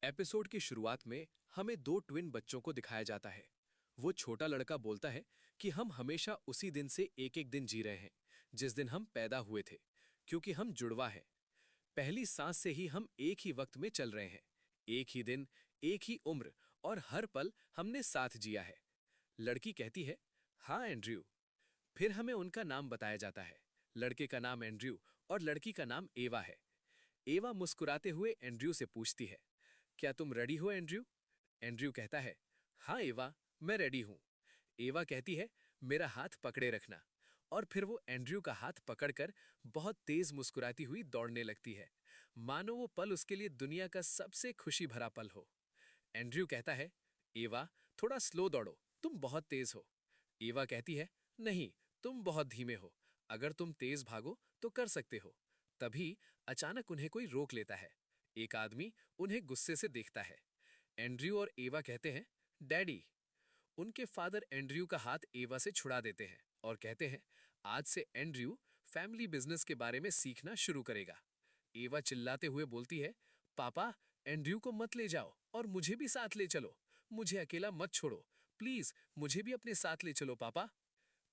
Episode की शुरुआत में हमें दो ट्विन बच्चों को दिखाया जाता है। वो छोटा लड़का बोलता है कि हम हमेशा उसी दिन से एक एक दिन जी रहे हैं जिस दिन हम पैदा हुए थे, क्योंकि हम जुड़वा हैं। पहली सांस से ही हम एक ही वक्त में चल रहे हैं, एक ही दिन, एक ही उम्र, और हर पल हमने साथ जिया है। लड़की कहती है, हाँ एंड्रयू। फिर हमें उनका नाम बताया जाता है। लड़के का नाम एंड्रयू और लड़की का नाम एवा है। एवा मुस्कुराते हुए एंड्रयू से पूछती है, क्या तुम रेडी हो एंड्रयू? एंड्रयू कहता है, हाँ एवा, मैं रेडी हूं। एवा कहती है, मेरा हाथ पकड़े रखना। और फिर वो एंड्रयू का हाथ पकड़कर बहुत तेज मुस्कुराती हुई दौड़ने लगती है, मानो वो पल उसके लिए दुनिया का सबसे खुशी भरा पल हो। एंड्रयू कहता है, एवा, थोड़ा स्लो दौड़ो, तुम बहुत तेज हो। एवा कहती है, नहीं, तुम बहुत धीमे हो, अगर तुम तेज भागो तो कर सकते हो। तभी अचानक उन्हें कोई रोक लेता है। एक आदमी उन्हें गुस्से से देखता है। एंड्रयू और एवा कहते हैं, डैडी। उनके फादर एंड्रयू का हाथ एवा से छुड़ा देते हैं और कहते हैं, आज से एंड्रयू फैमिली बिजनेस के बारे में सीखना शुरू करेगा। एवा चिल्लाते हुए बोलती है, पापा, एंड्रयू को मत ले जाओ और मुझे भी साथ ले चलो। मुझे अकेला मत छोड़ो, प्लीज मुझे भी अपने साथ ले चलो पापा।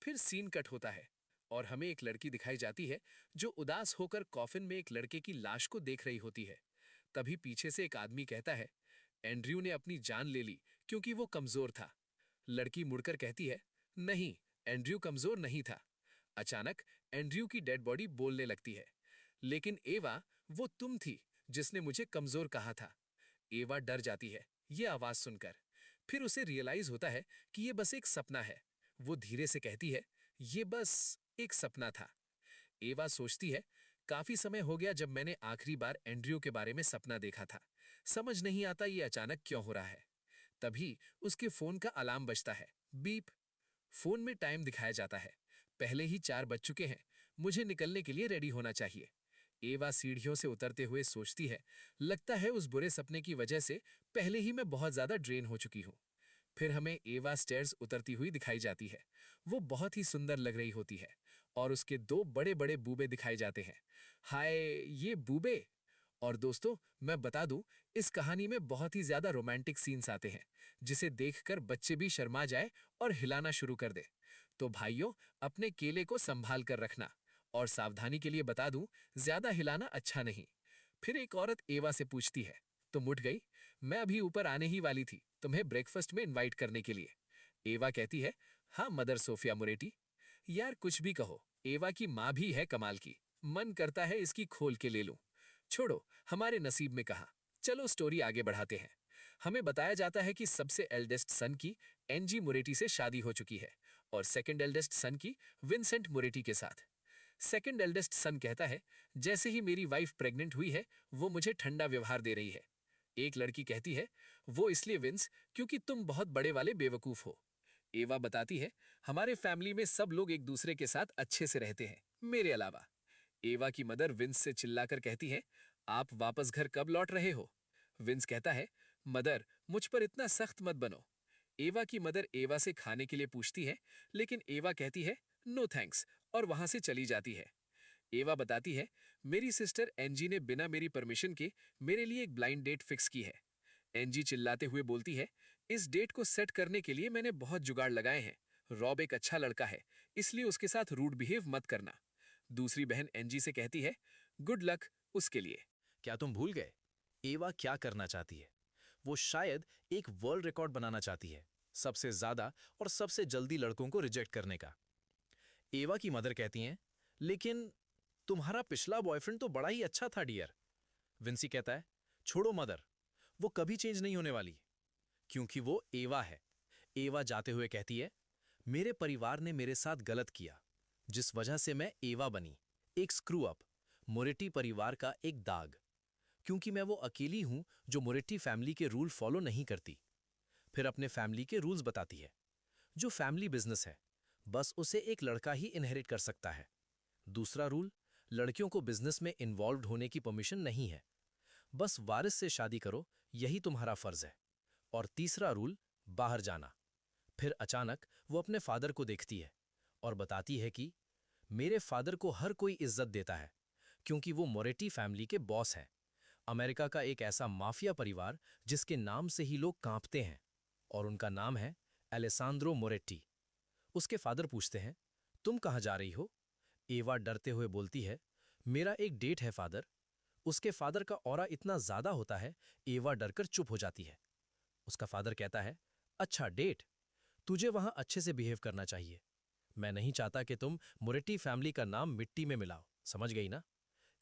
फिर सीन कट होता है और हमें एक लड़की दिखाई जाती है जो उदास होकर कॉफिन में एक लड़के की लाश को देख रही होती है। तभी पीछे से एक आदमी कहता है, एंड्रयू ने अपनी जान ले ली क्योंकि वो कमजोर था। लड़की मुड़कर कहती है, नहीं, एंड्रयू कमजोर नहीं था। अचानक एंड्रयू की डेड बॉडी बोलने लगती है, लेकिन एवा, वो तुम थी जिसने मुझे कमजोर कहा था। एवा डर जाती है ये आवाज सुनकर। फिर उसे रियलाइज होता है कि ये बस एक सपना है। वो धीरे से कहती है, ये बस एक सपना था। एवा सोचती है, काफी समय हो गया जब मैंने आखिरी बार एंड्रयू के बारे में सपना देखा था। समझ नहीं आता ये अचानक क्यों हो रहा है। तभी उसके फोन का अलार्म बजता है, बीप। फोन में टाइम दिखाया जाता है। पहले ही 4 बज चुके हैं, मुझे निकलने के लिए रेडी होना चाहिए। एवा सीढ़ियों से उतरते हुए सोचती है, लगता है उस बुरे सपने की वजह से पहले ही मैं बहुत ज्यादा ड्रेन हो चुकी हूं। फिर हमें एवा स्टेयर्स उतरती हुई दिखाई जाती है। वो बहुत ही सुंदर लग रही होती है और उसके 2 बड़े बड़े बूबे दिखाए जाते हैं। हाय, ये बूबे! और दोस्तों, मैं बता दूं, इस कहानी में बहुत ही ज्यादा रोमांटिक सीन्स आते हैं जिसे देखकर बच्चे भी शर्मा जाए और हिलाना शुरू कर दे। तो भाइयों, अपने केले को संभाल कर रखना। और सावधानी के लिए बता दूं, ज्यादा हिलाना अच्छा नहीं। फिर एक औरत एवा से पूछती है, तुम उठ गई? मैं अभी ऊपर आने ही वाली थी तुम्हें ब्रेकफास्ट में इनवाइट करने के लिए। एवा कहती है, हाँ मदर सोफिया मोरेटी। यार कुछ भी कहो, एवा की माँ भी है कमाल की। मन करता है इसकी खोल के ले लूं। छोड़ो, हमारे नसीब में कहा। चलो स्टोरी आगे बढ़ाते हैं। हमें बताया जाता है कि सबसे एल्डेस्ट सन की एनजी मोरेटी से शादी हो चुकी है और सेकंड एल्डेस्ट सन की विंसेंट मोरेटी के साथ। सेकंड एल्डेस्ट सन कहता है, जैसे ही मेरी वाइफ प्रेग्नेंट हुई है वो मुझे ठंडा व्यवहार दे रही है। एक लड़की कहती है, वो इसलिए विंस क्योंकि तुम बहुत बड़े वाले बेवकूफ हो। एवा बताती है, हमारे फैमिली में सब लोग एक दूसरे के साथ अच्छे से रहते हैं, मेरे अलावा। एवा की मदर विंस से चिल्लाकर कहती है, आप वापस घर कब लौट रहे हो? विंस कहता है, मदर, मुझ पर इतना सख्त मत बनो। एवा की मदर एवा से खाने के लिए पूछती है, लेकिन एवा कहती है, नो थैंक्स, और वहां से चली जाती है। एवा बताती है, मेरी सिस्टर एनजी ने बिना मेरी परमिशन के मेरे लिए एक ब्लाइंड डेट फिक्स की है। एनजी चिल्लाते हुए बोलती है, इस डेट को सेट करने के लिए मैंने बहुत जुगाड़ लगाए हैं। रॉब एक अच्छा लड़का है, इसलिए उसके साथ रूड बिहेव मत करना। दूसरी बहन एनजी से कहती है, गुड लक उसके लिए। क्या तुम भूल गए एवा क्या करना चाहती है? वो शायद एक वर्ल्ड रिकॉर्ड बनाना चाहती है, सबसे ज्यादा और सबसे जल्दी लड़कों को रिजेक्ट करने का। एवा की मदर कहती हैं, लेकिन तुम्हारा पिछला बॉयफ्रेंड तो बड़ा ही अच्छा था डियर। विंसी कहता है, छोड़ो मदर, वो कभी चेंज नहीं होने वाली, क्योंकि वो एवा है। एवा जाते हुए कहती है, मेरे परिवार ने मेरे साथ गलत किया, जिस वजह से मैं एवा बनी, एक स्क्रू अप, मोरेटी परिवार का एक दाग, क्योंकि मैं वो अकेली हूं जो मोरेटी फैमिली के रूल फॉलो नहीं करती। फिर अपने फैमिली के रूल्स बताती है। जो फैमिली बिजनेस है, बस उसे एक लड़का ही इनहेरिट कर सकता है। दूसरा रूल, लड़कियों को बिजनेस में इन्वॉल्व होने की परमिशन नहीं है, बस वारिस से शादी करो, यही तुम्हारा फर्ज है। और तीसरा रूल, बाहर जाना। फिर अचानक वो अपने फादर को देखती है और बताती है कि मेरे फादर को हर कोई इज्जत देता है, क्योंकि वो मोरेटी फैमिली के बॉस हैं। अमेरिका का एक ऐसा माफिया परिवार जिसके नाम से ही लोग कांपते हैं, और उनका नाम है एलेसांद्रो मोरेट्टी। उसके फादर पूछते हैं, तुम कहाँ जा रही हो? एवा डरते हुए बोलती है, मेरा एक डेट है फादर। उसके फादर का ऑरा इतना ज्यादा होता है, एवा डरकर चुप हो जाती है। उसका फादर कहता है, अच्छा डेट? तुझे वहां अच्छे से बिहेव करना चाहिए। मैं नहीं चाहता कि तुम मोरेट्टी फैमिली का नाम मिट्टी में मिलाओ, समझ गई ना?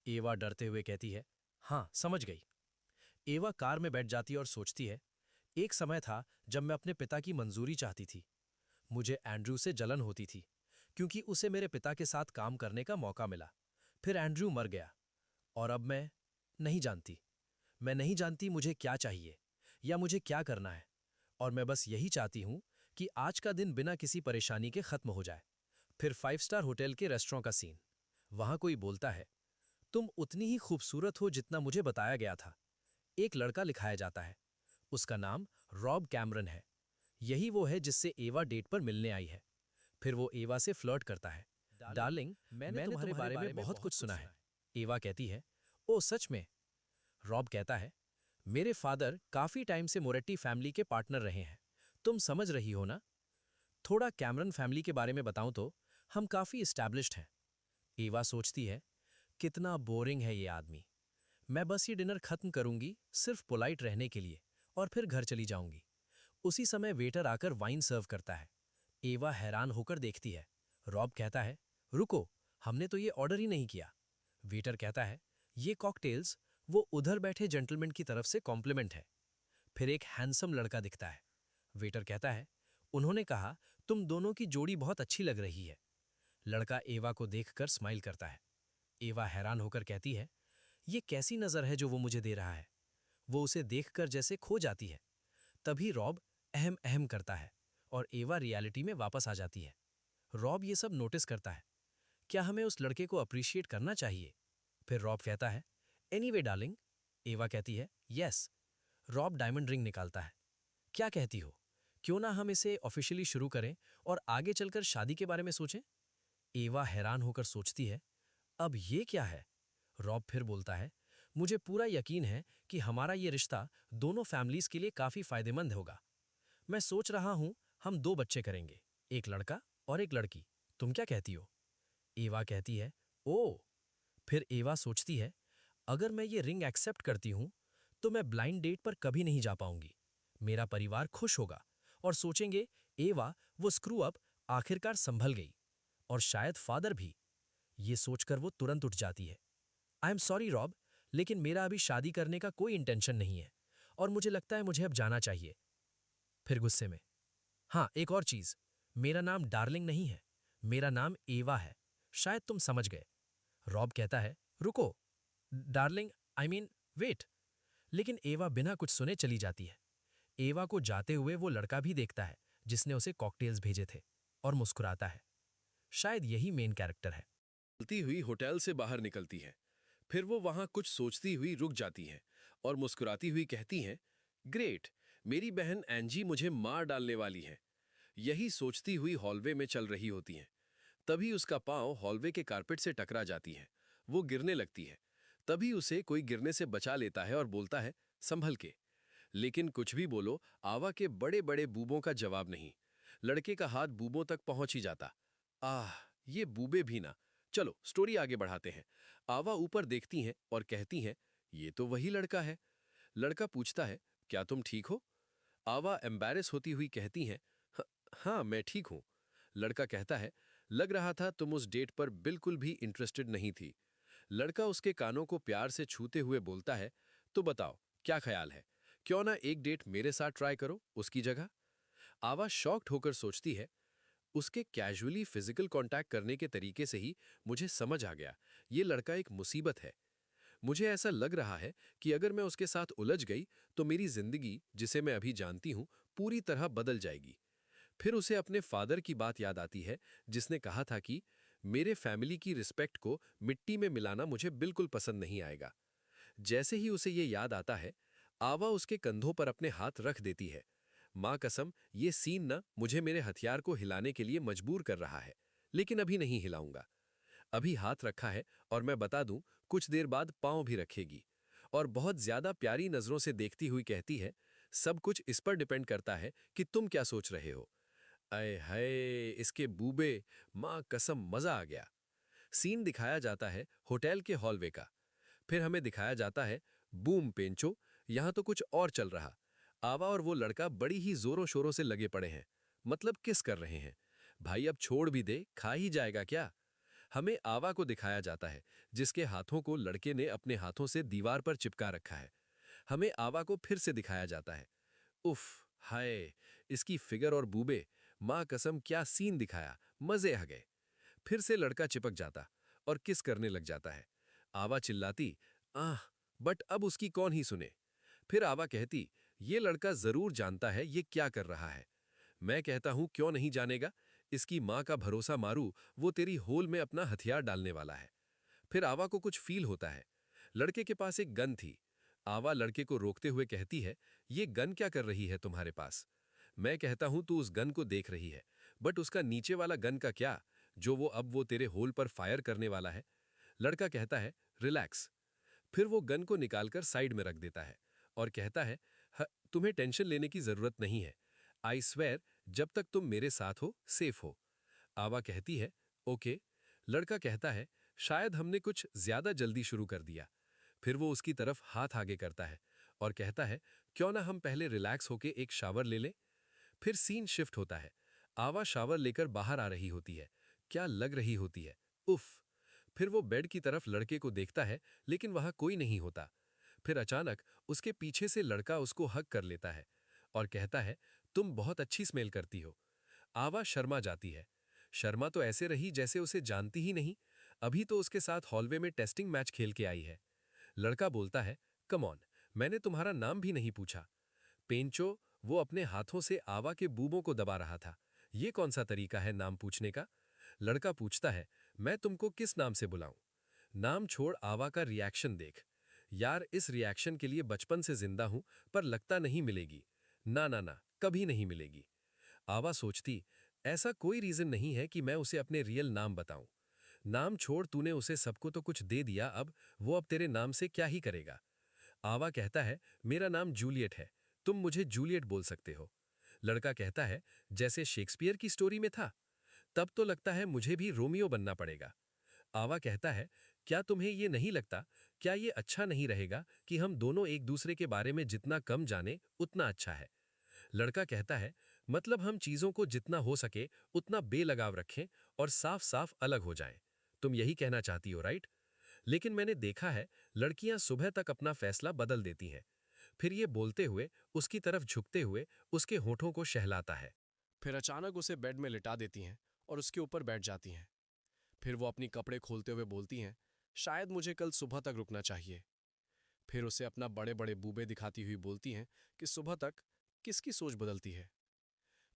एवा डरते हुए कहती है, हाँ समझ गई। एवा कार में बैठ जाती है और सोचती है, एक समय था जब मैं अपने पिता की मंजूरी चाहती थी। मुझे एंड्रयू से जलन होती थी क्योंकि उसे मेरे पिता के साथ काम करने का मौका मिला। फिर एंड्रयू मर गया और अब मैं नहीं जानती। मैं नहीं जानती मुझे क्या चाहिए या मुझे क्या करना है, और मैं बस यही चाहती हूं कि आज का दिन बिना किसी परेशानी के खत्म हो जाए। फिर 5 स्टार होटल के रेस्टोरेंट का सीन। वहां कोई बोलता है, तुम उतनी ही खूबसूरत हो जितना मुझे बताया गया था। एक लड़का लिखाया जाता है, उसका नाम रॉब कैमरन है। यही वो है जिससे एवा डेट पर मिलने आई है। फिर वो एवा से फ्लर्ट करता है, डार्लिंग मैंने तुम्हारे बारे में बहुत कुछ सुना है। एवा कहती है, ओ सच में? रॉब कहता है, मेरे फादर काफी टाइम से मोरेट्टी फैमिली के पार्टनर रहे हैं, तुम समझ रही हो ना? थोड़ा कैमरन फैमिली के बारे में बताऊं तो हम काफी इस्टेब्लिश्ड हैं। एवा सोचती है, कितना बोरिंग है ये आदमी। मैं बस ये डिनर खत्म करूंगी सिर्फ पोलाइट रहने के लिए, और फिर घर चली जाऊंगी। उसी समय वेटर आकर वाइन सर्व करता है। एवा हैरान होकर देखती है। रॉब कहता है, रुको, हमने तो ये ऑर्डर ही नहीं किया। वेटर कहता है, ये कॉकटेल्स वो उधर बैठे जेंटलमैन की तरफ से कॉम्प्लीमेंट है। फिर एक हैंडसम लड़का दिखता है। वेटर कहता है, उन्होंने कहा तुम दोनों की जोड़ी बहुत अच्छी लग रही है। लड़का एवा को देखकर स्माइल करता है। एवा हैरान होकर कहती है, ये कैसी नजर है जो वो मुझे दे रहा है? वो उसे देखकर जैसे खो जाती है। तभी रॉब अहम अहम करता है और एवा रियलिटी में वापस आ जाती है। रॉब ये सब नोटिस करता है। क्या हमें उस लड़के को अप्रिशिएट करना चाहिए? फिर रॉब कहता है, एनीवे डार्लिंग। एवा कहती है, यस। रॉब डायमंड रिंग निकालता है। क्या कहती हो, क्यों ना हम इसे ऑफिशियली शुरू करें और आगे चलकर शादी के बारे में सोचें? एवा हैरान होकर सोचती है, अब ये क्या है? रॉब फिर बोलता है, मुझे पूरा यकीन है कि हमारा ये रिश्ता दोनों फैमिलीज के लिए काफी फायदेमंद होगा। मैं सोच रहा हूं हम 2 बच्चे करेंगे, एक लड़का और एक लड़की। तुम क्या कहती हो? एवा कहती है, ओ। फिर एवा सोचती है, अगर मैं ये रिंग एक्सेप्ट करती हूं तो मैं ब्लाइंड डेट पर कभी नहीं जा पाऊंगी। मेरा परिवार खुश होगा और सोचेंगे, एवा वो स्क्रू अप आखिरकार संभल गई, और शायद फादर भी। ये सोचकर वो तुरंत उठ जाती है। आई एम सॉरी रॉब, लेकिन मेरा अभी शादी करने का कोई इंटेंशन नहीं है और मुझे लगता है मुझे अब जाना चाहिए। फिर गुस्से में, हाँ एक और चीज, मेरा नाम डार्लिंग नहीं है, मेरा नाम एवा है। शायद तुम समझ गए। रॉब कहता है, रुको, डार्लिंग आई मीन वेट। लेकिन एवा बिना कुछ सुने चली जाती है। एवा को जाते हुए वो लड़का भी देखता है जिसने उसे कॉकटेल्स भेजे थे, और मुस्कुराता है। शायद यही मेन कैरेक्टर है। चलती हुई होटल से बाहर निकलती हैं। फिर वो वहां कुछ सोचती हुई रुक जाती हैं और मुस्कुराती हुई कहती हैं, ग्रेट, मेरी बहन एंजी मुझे मार डालने वाली है। यही सोचती हुई हॉलवे में चल रही होती हैं। तभी उसका पांव हॉलवे के कारपेट से टकरा जाती है। वो गिरने लगती है। तभी उसे कोई गिरने से बचा लेता है और बोलता है, संभल के। लेकिन कुछ भी बोलो, आवा के बड़े बड़े बूबों का जवाब नहीं। लड़के का हाथ बूबों तक पहुंच ही जाता। आह, ये बूबे भी ना। चलो स्टोरी आगे बढ़ाते हैं। आवा ऊपर देखती हैं और कहती हैं, ये तो वही लड़का है। लड़का पूछता है, क्या तुम ठीक हो? आवा एम्बैरेस होती हुई कहती हैं, हाँ मैं ठीक हूं। लड़का कहता है, लग रहा था तुम उस डेट पर बिल्कुल भी इंटरेस्टेड नहीं थी। लड़का उसके कानों को प्यार से छूते हुए बोलता है, तो बताओ क्या ख्याल है, क्यों ना एक डेट मेरे साथ ट्राई करो उसकी जगह? आवा शॉक्ड होकर सोचती है, उसके कैजुअली फिजिकल कांटेक्ट करने के तरीके से ही मुझे समझ आ गया, ये लड़का एक मुसीबत है। मुझे ऐसा लग रहा है कि अगर मैं उसके साथ उलझ गई तो मेरी जिंदगी, जिसे मैं अभी जानती हूं, पूरी तरह बदल जाएगी। फिर उसे अपने फादर की बात याद आती है, जिसने कहा था कि मेरे फैमिली की रिस्पेक्ट को मिट्टी में मिलाना मुझे बिल्कुल पसंद नहीं आएगा। जैसे ही उसे ये याद आता है, आवा उसके कंधों पर अपने हाथ रख देती है। माँ कसम, ये सीन न मुझे मेरे हथियार को हिलाने के लिए मजबूर कर रहा है, लेकिन अभी नहीं हिलाऊंगा। अभी हाथ रखा है और मैं बता दूं, कुछ देर बाद पांव भी रखेगी। और बहुत ज्यादा प्यारी नजरों से देखती हुई कहती है, सब कुछ इस पर डिपेंड करता है कि तुम क्या सोच रहे हो। अय हाय, इसके बूबे, माँ कसम मजा आ गया। सीन दिखाया जाता है होटल के हॉलवे का। फिर हमें दिखाया जाता है, बूम पेंचो, यहाँ तो कुछ और चल रहा। आवा और वो लड़का बड़ी ही जोरों शोरों से लगे पड़े हैं, मतलब किस कर रहे हैं। भाई अब छोड़ भी दे, खा ही जाएगा क्या। हमें आवा को दिखाया जाता है, जिसके हाथों को लड़के ने अपने हाथों से दीवार पर चिपका रखा है। हमें आवा को फिर से दिखाया जाता है। उफ, हाय, इसकी फिगर और बूबे, माँ कसम क्या सीन दिखाया, मजे आ गए। फिर से लड़का चिपक जाता और किस करने लग जाता है। आवा चिल्लाती, आह, बट अब उसकी कौन ही सुने। फिर आवा कहती, ये लड़का जरूर जानता है ये क्या कर रहा है। मैं कहता हूं क्यों नहीं जानेगा, इसकी माँ का भरोसा मारू, वो तेरी होल में अपना हथियार डालने वाला है। फिर आवा को कुछ फील होता है। लड़के के पास एक गन थी। आवा लड़के को रोकते हुए कहती है, ये गन क्या कर रही है तुम्हारे पास। मैं कहता हूं तू उस गन को देख रही है, बट उसका नीचे वाला गन का क्या, जो वो तेरे होल पर फायर करने वाला है। लड़का कहता है, रिलैक्स। फिर वो गन को निकालकर साइड में रख देता है और कहता है, तुम्हें टेंशन लेने की जरूरत नहीं है। आई स्वेयर, जब तक तुम मेरे साथ हो, सेफ हो। आवा कहती है, ओके। लड़का कहता है, शायद हमने कुछ ज्यादा जल्दी शुरू कर दिया। फिर वो उसकी तरफ हाथ आगे करता है और कहता है, क्यों ना हम पहले रिलैक्स होके एक शावर ले लें। फिर सीन शिफ्ट होता है। आवा शावर लेकर बाहर आ रही होती है। क्या लग रही होती है, उफ। फिर वो बेड की तरफ लड़के को देखता है, लेकिन वहां कोई नहीं होता। फिर अचानक उसके पीछे से लड़का उसको हग कर लेता है और कहता है, तुम बहुत अच्छी स्मेल करती हो। आवा शर्मा जाती है। शर्मा तो ऐसे रही जैसे उसे जानती ही नहीं, अभी तो उसके साथ हॉलवे में टेस्टिंग मैच खेल के आई है। लड़का बोलता है, कम ऑन, मैंने तुम्हारा नाम भी नहीं पूछा। पेंचो, वो अपने हाथों से आवा के बूबों को दबा रहा था। ये कौन सा तरीका है नाम पूछने का। लड़का पूछता है, मैं तुमको किस नाम से बुलाऊं। नाम छोड़ आवा का रिएक्शन देख। यार, इस रिएक्शन के लिए बचपन से जिंदा हूं, पर लगता नहीं मिलेगी। ना ना ना, कभी नहीं मिलेगी। आवा सोचती, ऐसा कोई रीजन नहीं है कि मैं उसे अपने रियल नाम बताऊं। नाम छोड़, तूने उसे सबको तो कुछ दे दिया, अब वो अब तेरे नाम से क्या ही करेगा। आवा कहता है, मेरा नाम जूलियट है, तुम मुझे जूलियट बोल सकते हो। लड़का कहता है, जैसे शेक्सपियर की स्टोरी में था। तब तो लगता है मुझे भी रोमियो बनना पड़ेगा। आवा कहता है, क्या तुम्हें ये नहीं लगता, क्या ये अच्छा नहीं रहेगा कि हम दोनों एक दूसरे के बारे में जितना कम जाने उतना अच्छा है। लड़का कहता है, मतलब हम चीजों को जितना हो सके उतना बेलगाव रखें और साफ साफ अलग हो जाएं। तुम यही कहना चाहती हो, राइट। लेकिन मैंने देखा है, लड़कियां सुबह तक अपना फैसला बदल देती हैं। फिर ये बोलते हुए उसकी तरफ झुकते हुए उसके होठों को शहलाता है। फिर अचानक उसे बेड में लिटा देती हैं और उसके ऊपर बैठ जाती हैं। फिर वो अपनी कपड़े खोलते हुए बोलती हैं, शायद मुझे कल सुबह तक रुकना चाहिए। फिर उसे अपना बड़े बड़े बूबे दिखाती हुई बोलती हैं कि सुबह तक किसकी सोच बदलती है।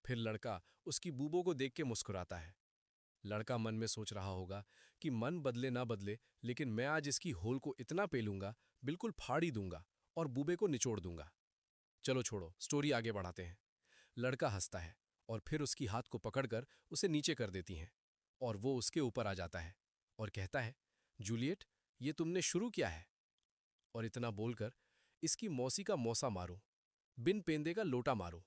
फिर लड़का उसकी बूबों को देख के मुस्कुराता है। लड़का मन में सोच रहा होगा कि मन बदले ना बदले, लेकिन मैं आज इसकी होल को इतना पेलूंगा, बिल्कुल फाड़ ही दूंगा और बूबे को निचोड़ दूंगा। चलो छोड़ो, स्टोरी आगे बढ़ाते हैं। लड़का हंसता है और फिर उसकी हाथ को पकड़कर उसे नीचे कर देती हैं और वो उसके ऊपर आ जाता है और कहता है, जूलियट, ये तुमने शुरू किया है। और इतना बोलकर इसकी मौसी का मौसा मारूं, बिन पेंदे का लोटा मारूं।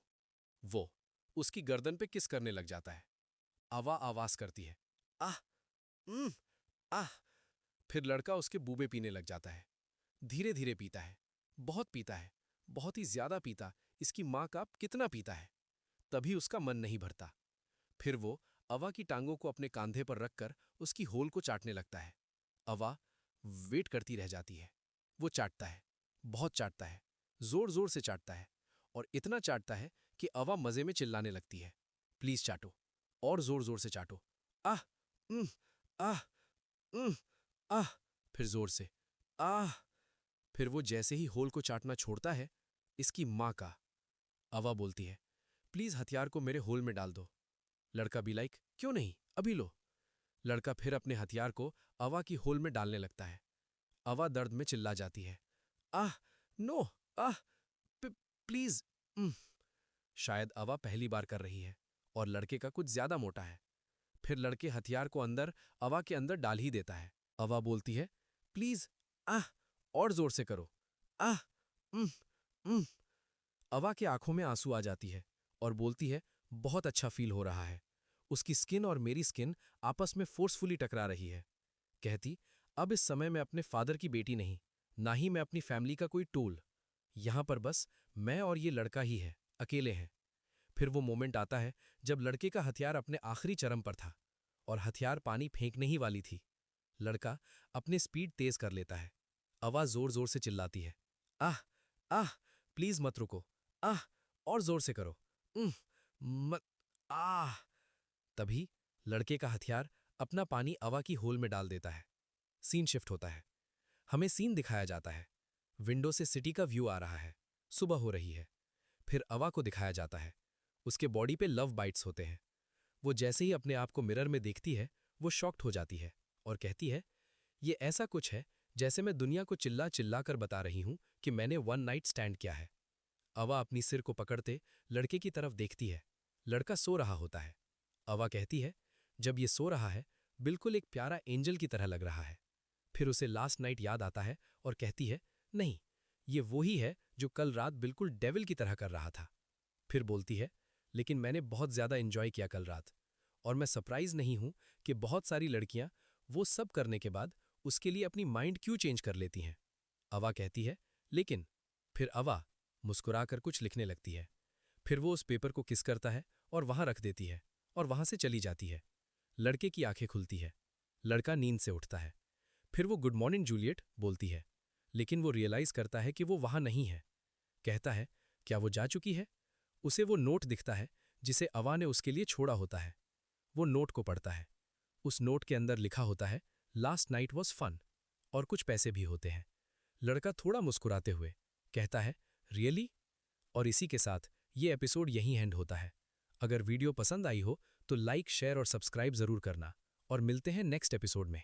वो उसकी गर्दन पे किस करने लग जाता है। आवा आवाज करती है, आह, उम, आह। फिर लड़का उसके बूबे पीने लग जाता है। धीरे धीरे पीता है, बहुत पीता है, बहुत ही ज्यादा पीता, इसकी माँ का कितना पीता है। तभी उसका मन नहीं भरता। फिर वो अवा की टांगों को अपने कांधे पर रखकर उसकी होल को चाटने लगता है। अवा वेट करती रह जाती है। वो चाटता है, बहुत चाटता है, जोर जोर से चाटता है और इतना चाटता है कि अवा मजे में चिल्लाने लगती है, प्लीज चाटो, और जोर जोर से चाटो। आह, उम, आह, उम, आह। फिर जोर से, आह। फिर वो जैसे ही होल को चाटना छोड़ता है, इसकी माँ का। अवा बोलती है, प्लीज हथियार को मेरे होल में डाल दो। लड़का भी लाइक, क्यों नहीं, अभी लो। लड़का फिर अपने हथियार को अवा की होल में डालने लगता है। अवा दर्द में चिल्ला जाती है, आह, नो, आह, प्लीज। शायद अवा पहली बार कर रही है और लड़के का कुछ ज्यादा मोटा है। फिर लड़के हथियार को अंदर अवा के अंदर डाल ही देता है। अवा बोलती है, प्लीज, आह, और जोर से करो। आह उम, उम। अवा के आंखों में आंसू आ जाती है और बोलती है, बहुत अच्छा फील हो रहा है। उसकी स्किन और मेरी स्किन आपस में फोर्सफुली टकरा रही है। कहती, अब इस समय मैं अपने फादर की बेटी नहीं, ना ही मैं अपनी फैमिली का कोई टूल। यहां पर बस मैं और ये लड़का ही है, अकेले हैं। फिर वो मोमेंट आता है जब लड़के का हथियार अपने आखिरी चरम पर था और हथियार पानी फेंकने ही वाली थी। लड़का अपनी स्पीड तेज कर लेता है। आवाज जोर जोर से चिल्लाती है, आह आह, प्लीज मत रुको, आह, और जोर से करो, उह, मत, आह। तभी लड़के का हथियार अपना पानी अवा की होल में डाल देता है। सीन शिफ्ट होता है। हमें सीन दिखाया जाता है। विंडो से सिटी का व्यू आ रहा है। सुबह हो रही है। फिर अवा को दिखाया जाता है। उसके बॉडी पे लव बाइट्स होते हैं। वो जैसे ही अपने आप को मिरर में देखती है, वो शॉक्ड हो जाती है और कहती है, ये ऐसा कुछ है जैसे मैं दुनिया को चिल्ला चिल्ला कर बता रही हूं कि मैंने वन नाइट स्टैंड किया है। अवा अपनी सिर को पकड़ते लड़के की तरफ देखती है। लड़का सो रहा होता है। अवा कहती है, जब ये सो रहा है, बिल्कुल एक प्यारा एंजल की तरह लग रहा है। फिर उसे लास्ट नाइट याद आता है और कहती है, नहीं, ये वो ही है जो कल रात बिल्कुल डेविल की तरह कर रहा था। फिर बोलती है, लेकिन मैंने बहुत ज्यादा एंजॉय किया कल रात, और मैं सरप्राइज नहीं हूं कि बहुत सारी लड़कियां वो सब करने के बाद उसके लिए अपनी माइंड क्यों चेंज कर लेती हैं। अवा कहती है, लेकिन फिर अवा मुस्कुराकर कुछ लिखने लगती है। फिर वो उस पेपर को किस करता है और वहां रख देती है और वहां से चली जाती है। लड़के की आंखें खुलती है। लड़का नींद से उठता है। फिर वो गुड मॉर्निंग जूलियट बोलती है, लेकिन वो रियलाइज करता है कि वो वहां नहीं है। कहता है, क्या वो जा चुकी है? उसे वो नोट दिखता है जिसे अवा ने उसके लिए छोड़ा होता है। वो नोट को पढ़ता है। उस नोट के अंदर लिखा होता है, लास्ट नाइट वॉज फन, और कुछ पैसे भी होते हैं। लड़का थोड़ा मुस्कुराते हुए कहता है, रियली? और इसी के साथ ये एपिसोड यहीं एंड होता है। अगर वीडियो पसंद आई हो तो लाइक, शेयर और सब्सक्राइब जरूर करना, और मिलते हैं नेक्स्ट एपिसोड में।